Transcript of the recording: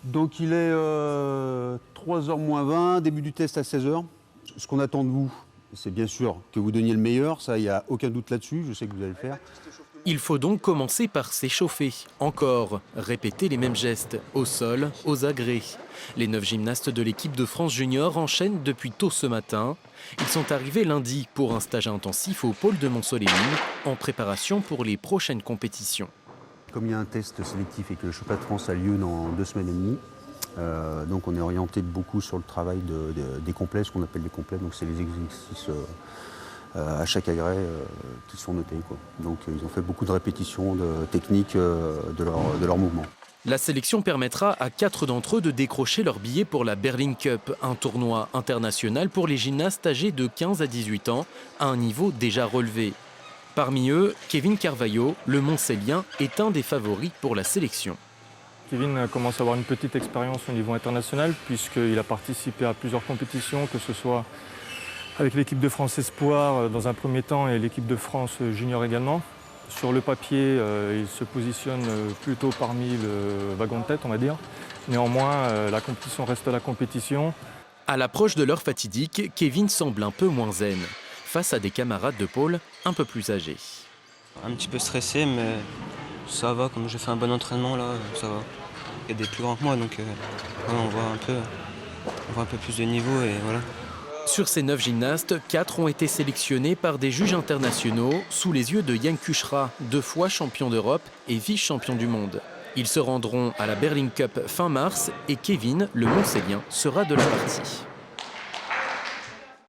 Donc il est 3h moins 20, début du test à 16h. Ce qu'on attend de vous, c'est bien sûr que vous donniez le meilleur, ça il n'y a aucun doute là-dessus, je sais que vous allez le faire. Il faut donc commencer par s'échauffer, encore, répéter les mêmes gestes, au sol, aux agrès. Les 9 gymnastes de l'équipe de France Junior enchaînent depuis tôt ce matin. Ils sont arrivés lundi pour un stage intensif au pôle de Mont-Soleil-Mines, en préparation pour les prochaines compétitions. Comme il y a un test sélectif et que le championnat de France a lieu dans 2 semaines et demie, donc on est orienté beaucoup sur le travail des complets, ce qu'on appelle les complets, donc c'est les exercices à chaque agrès qui sont notés, quoi. Donc ils ont fait beaucoup de répétitions de techniques de leur mouvement. La sélection permettra à 4 d'entre eux de décrocher leur billet pour la Berlin Cup, un tournoi international pour les gymnastes âgés de 15 à 18 ans, à un niveau déjà relevé. Parmi eux, Kevin Carvalho, le Montcellien, est un des favoris pour la sélection. Kevin commence à avoir une petite expérience au niveau international puisqu'il a participé à plusieurs compétitions, que ce soit avec l'équipe de France Espoir dans un premier temps et l'équipe de France Junior également. Sur le papier, il se positionne plutôt parmi le wagon de tête, on va dire. Néanmoins, la compétition reste la compétition. À l'approche de l'heure fatidique, Kevin semble un peu moins zen, face à des camarades de pôle un peu plus âgés. Un petit peu stressé, mais ça va, comme j'ai fait un bon entraînement, là, ça va. Il y a des plus grands que moi, donc on voit un peu plus de niveau et voilà. Sur ces 9 gymnastes, 4 ont été sélectionnés par des juges internationaux sous les yeux de Yann Kuchra, 2 fois champion d'Europe et vice-champion du monde. Ils se rendront à la Berlin Cup fin mars et Kevin, le Montcellien, sera de la partie.